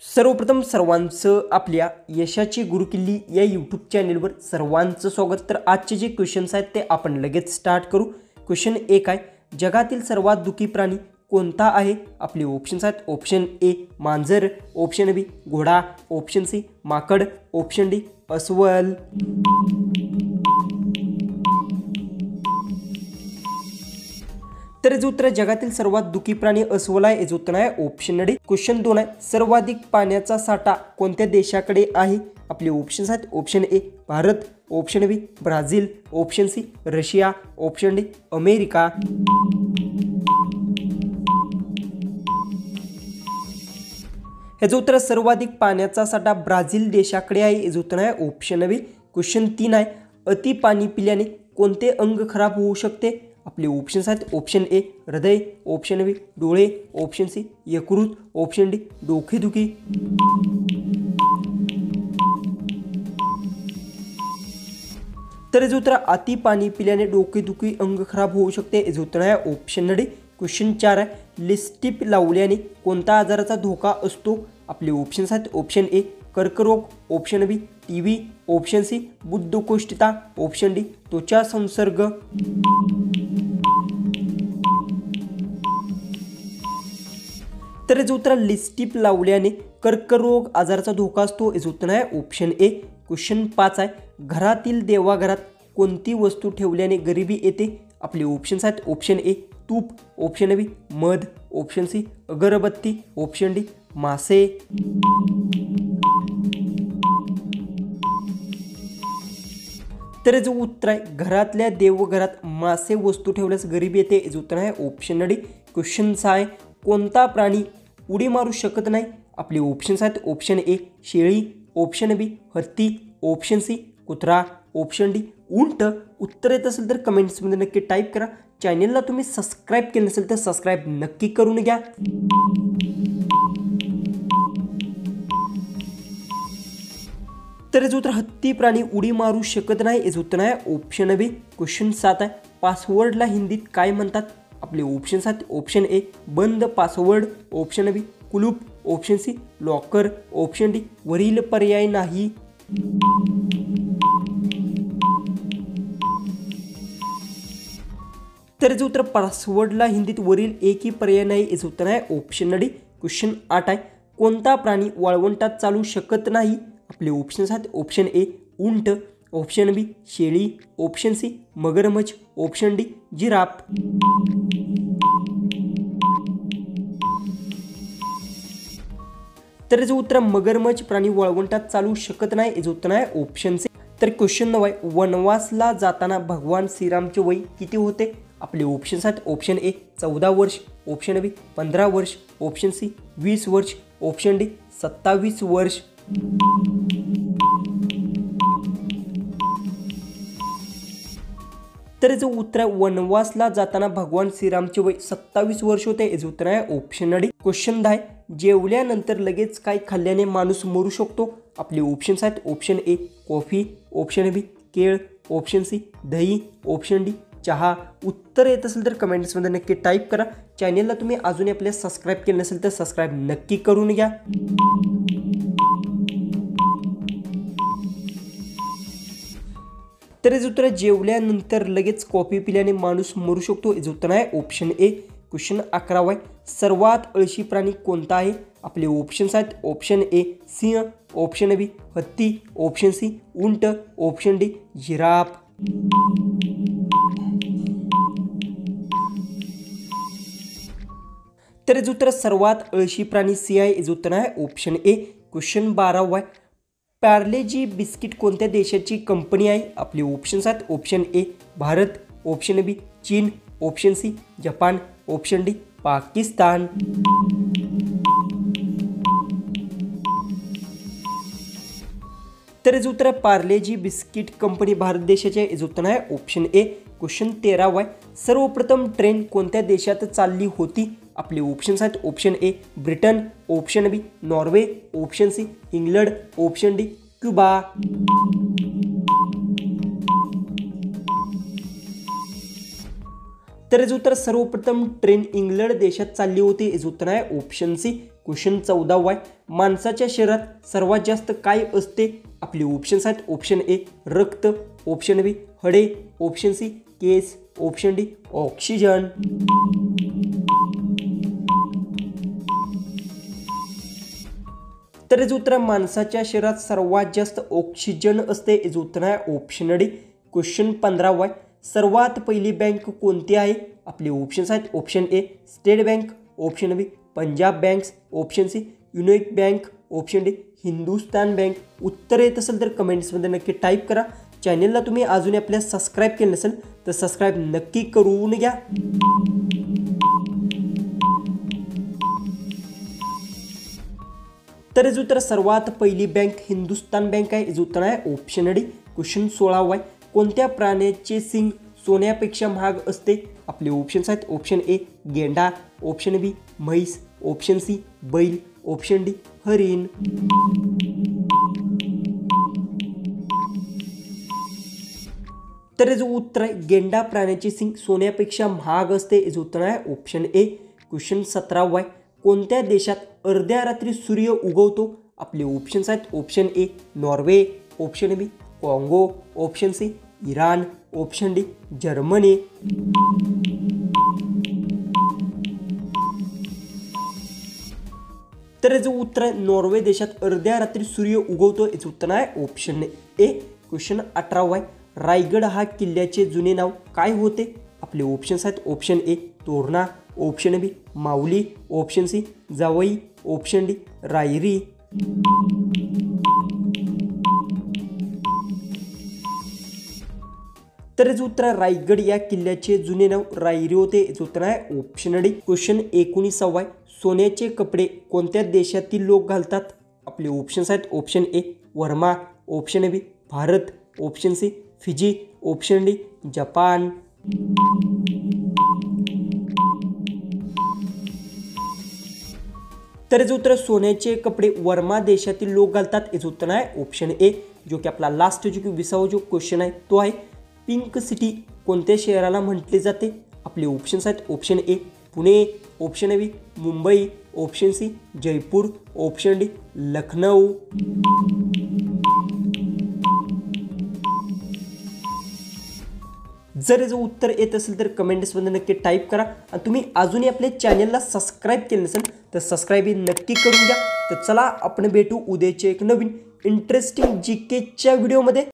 सर्वप्रथम सर्वांचं आपल्या यशाची गुरुकिल्ली या यूट्यूब चॅनलवर सर्वांचं स्वागत। तर आजचे जे क्वेश्चन्स आहेत ते आपण लगेच स्टार्ट करू। क्वेश्चन 1 आहे, जगातील सर्वात दुःखी प्राणी कोणता आहे? आपले ऑप्शन्स आहेत, ऑप्शन ए मांजर, ऑप्शन बी घोडा, ऑप्शन सी माकड, ऑप्शन डी अस्वल। तर जो उत्तर जगातील सर्वात दुःखी प्राणी अस्वल आहे, याचं उत्तर आहे ऑप्शन डी। क्वेश्चन 2 आहे, सर्वाधिक पाण्याचा साठा कोणत्या देशाकडे आहे? आपले ऑप्शन्स आहेत, option A Bharat, option B Brazil, option C Russia, option D America. याचं उत्तर सर्वाधिक पाण्याचा साठा ब्राझील देशाकडे आहे, याचं उत्तर आहे ऑप्शन बी। क्वेश्चन 3 आहे, अति पाणी पिल्याने कोणते अंग खराब होऊ शकते? आपले ऑप्शन्स आहेत, ऑप्शन ए हृदय, ऑप्शन बी डोळे, ऑप्शन सी यकृत, ऑप्शन डी डोकेदुखी। तर याचं उत्तर अति पाणी पिल्याने डोकेदुखी अंग खराब होऊ शकते, याचं उत्तर आहे ऑप्शन डी। क्वेश्चन 4 आहे, लिपस्टिक लावल्याने कोणत्या आजाराचा धोका असतो? आपले ऑप्शन्स आहेत, ऑप्शन ए कर्करोग, ऑप्शन बी टीबी, ऑप्शन सी बद्धकोष्ठता, ऑप्शन डी त्वचा संसर्ग। तर याचं उत्तर लिपस्टिक लावल्याने कर्करोग आजाराचा धोका असतो, याचं उत्तर आहे ऑप्शन ए। क्वेश्चन 5 आहे, घरातील देवाघरात कोणती वस्तू ठेवल्याने गरिबी येते? आपले ऑप्शन्स आहेत, ऑप्शन ए तूप, ऑप्शन बी मध, ऑप्शन सी अगरबत्ती, ऑप्शन डी मासे। तर याचं उत्तर आहे, घरातल्या देवघरात मासे वस्तू ठेवल्यास गरिबी येते, याचं उत्तर आहे ऑप्शन डी। क्वेश्चन 6 आहे, कोणता प्राणी उडी मारू शकत नाही? आपले ऑप्शन्स आहेत, ऑप्शन ए शेळी, ऑप्शन बी हत्ती, ऑप्शन सी कुत्रा, ऑप्शन डी उंट। उत्तर येत असेल तर कमेंट्समध्ये नक्की टाईप करा। चॅनलला तुम्ही सबस्क्राईब केलं नसेल तर सबस्क्राईब नक्की करून घ्या। तर याचं उत्तर हत्ती प्राणी उडी मारू शकत नाही, याचं उत्तर आहे ऑप्शन बी। क्वेश्चन 7 आहे, पासवर्डला हिंदीत काय म्हणतात? आपले ऑप्शन्स आहेत, ऑप्शन ए बंद पासवर्ड, ऑप्शन बी कुलूप, option C locker, option D वरील पर्याय नाही। तर याचं उत्तर पासवर्डला हिंदीत वरील एकही पर्याय नाही, याचं उत्तर आहे ऑप्शन डी। क्वेश्चन 8 आहे, कोणता प्राणी वाळवंटात चालू शकत नाही? आपले ऑप्शन्स आहेत, ऑप्शन ए उंट, ऑप्शन बी शेळी, ऑप्शन सी मगरमच्छ, ऑप्शन डी जिराफ। तर याचं उत्तर मगरमच्छ प्राणी वाळवंटात चालू शकत नाही, याचं उत्तर आहे ऑप्शन सी। तर क्वेश्चन 9 आहे, वनवासला जाताना भगवान श्रीरामचे वय किती होते? आपले ऑप्शन्स आहेत, ऑप्शन ए 14 वर्ष, ऑप्शन बी 15 वर्ष, ऑप्शन सी 20 वर्ष, ऑप्शन डी 27 वर्ष। तर याचं उत्तर आहे, वनवासला जाताना भगवान श्रीरामचे वय 27 वर्ष होते, याचं उत्तर आहे ऑप्शन डी। क्वेश्चन 10, जेवल्यानंतर लगेच काय खाल्ल्याने माणूस मरू शकतो? आपले ऑप्शन्स आहेत, ऑप्शन ए कॉफी, ऑप्शन बी केळ, ऑप्शन सी दही, ऑप्शन डी चहा। उत्तर येत असेल तर कमेंट्समध्ये नक्की टाईप करा। चॅनलला तुम्ही अजूनही आपल्या सबस्क्राईब केलं नसेल तर सबस्क्राईब नक्की करून घ्या। तर याचं उत्तर जेवल्यानंतर लगेच कॉफी पिल्याने माणूस मरू शकतो, याचं उत्तर आहे ऑप्शन ए। क्वेश्चन 11 आहे, सर्वात आळशी प्राणी कोणता आहे? आपले ऑप्शन्स आहेत, ऑप्शन ए सिंह, ऑप्शन बी हत्ती, ऑप्शन सी उंट, ऑप्शन डी जिराफ। तर याचं उत्तर सर्वात आळशी प्राणी सिंह आहे, याचं उत्तर आहे ऑप्शन ए। क्वेश्चन 12 आहे, पार्लेजी बिस्किट कोणत्या देशाची कंपनी आहे? आपले ऑप्शन्स आहेत, option A Bharat, option B चीन, option C Japan, option D Pakistan. तर याचं उत्तर पार्लेजी बिस्किट कंपनी भारत देशाची आहे, याचं उत्तर आहे ऑप्शन ए। क्वेश्चन 13 आहे, सर्वप्रथम ट्रेन कोणत्या देशात चालली होती? आपले ऑप्शन्स आहेत, option A Britain, option B Norway, option C England, option D Cuba. तर याचं उत्तर सर्वप्रथम ट्रेन इंग्लंड देशात चालली होती, याचं उत्तर आहे ऑप्शन सी। क्वेश्चन 14 आहे, माणसाच्या शरीरात सर्वात जास्त काय असते? आपले ऑप्शन्स आहेत ऑप्शन ए रक्त, ऑप्शन बी हाडे, ऑप्शन सी केस, ऑप्शन डी ऑक्सिजन. तर याचं उत्तर माणसाच्या शरीरात सर्वात जास्त ऑक्सिजन असते. याचं उत्तर आहे ऑप्शन डी. क्वेश्चन 15 आहे, सर्वात पहिली बँक कोणती आहे? आपले ऑप्शन्स आहेत option A State Bank, option B Punjab banks, option C United Bank, option D Hindustan Bank. उत्तर येत असेल तर कमेंट्समध्ये नक्की टाईप करा. चॅनलला तुम्ही अजूनही आपल्या सबस्क्राईब केलं नसेल तर सबस्क्राईब नक्की करून घ्या. तर याचं उत्तर सर्वात पहिली बँक हिंदुस्तान बँक आहे. याचं उत्तर आहे ऑप्शन डी. क्वेश्चन 16 आहे, कोणत्या प्राण्याचे सिंग सोन्यापेक्षा महाग असते? आपले ऑप्शन्स आहेत ऑप्शन ए गेंडा, ऑप्शन बी म्हैस, ऑप्शन सी बैल, ऑप्शन डी हरिण. तर याचं उत्तर आहे गेंडा प्राण्याचे सिंग सोन्यापेक्षा महाग असते. याचं उत्तर आहे ऑप्शन ए. क्वेश्चन 17 आहे, कोणत्या देशात अर्ध्या रात्री सूर्य उगवतो? आपले ऑप्शन्स आहेत option A Norway, option B Congo, option C Iran, option D Germany. तर याचं उत्तर आहे नॉर्वे देशात अर्ध्या रात्री सूर्य उगवतो. याचं उत्तर आहे ऑप्शन ए. क्वेश्चन 18 आहे, रायगड हा किल्ल्याचे जुने नाव काय होते? आपले ऑप्शन्स आहेत option A Torna, option B माऊली, ऑप्शन सी जावई, ऑप्शन डी रायरी. तर याचं उत्तर आहे रायगड या किल्ल्याचे जुने नाव रायरी होते. याचं उत्तर आहे ऑप्शन डी. क्वेश्चन 19 आहे, सोन्याचे कपडे कोणत्या देशातील लोक घालतात? आपले ऑप्शन्स आहेत option A Burma, option B Bharat, option C Fiji, option D Japan. तर याचं उत्तर सोन्याचे कपडे वर्मा देशातील लोक घालतात. याचं उत्तर आहे ऑप्शन ए. जो की आपला लास्ट जो की 20वा जो क्वेश्चन आहे तो आहे, पिंक सिटी कोणत्या शहराला म्हटले जाते? आपले ऑप्शन्स आहेत option A Pune, option B Mumbai, option C Jaipur, option D Lucknow. जर याचं उत्तर येत असेल तर कमेंट्समध्ये नक्की टाईप करा. आणि तुम्ही अजूनही आपल्या चॅनलला सबस्क्राईब केलं नसेल तर सबस्क्राईब नक्की करून घ्या. तर चला आपण भेटू उद्याच्या एक नवीन इंटरेस्टिंग जीकेच्या व्हिडिओमध्ये.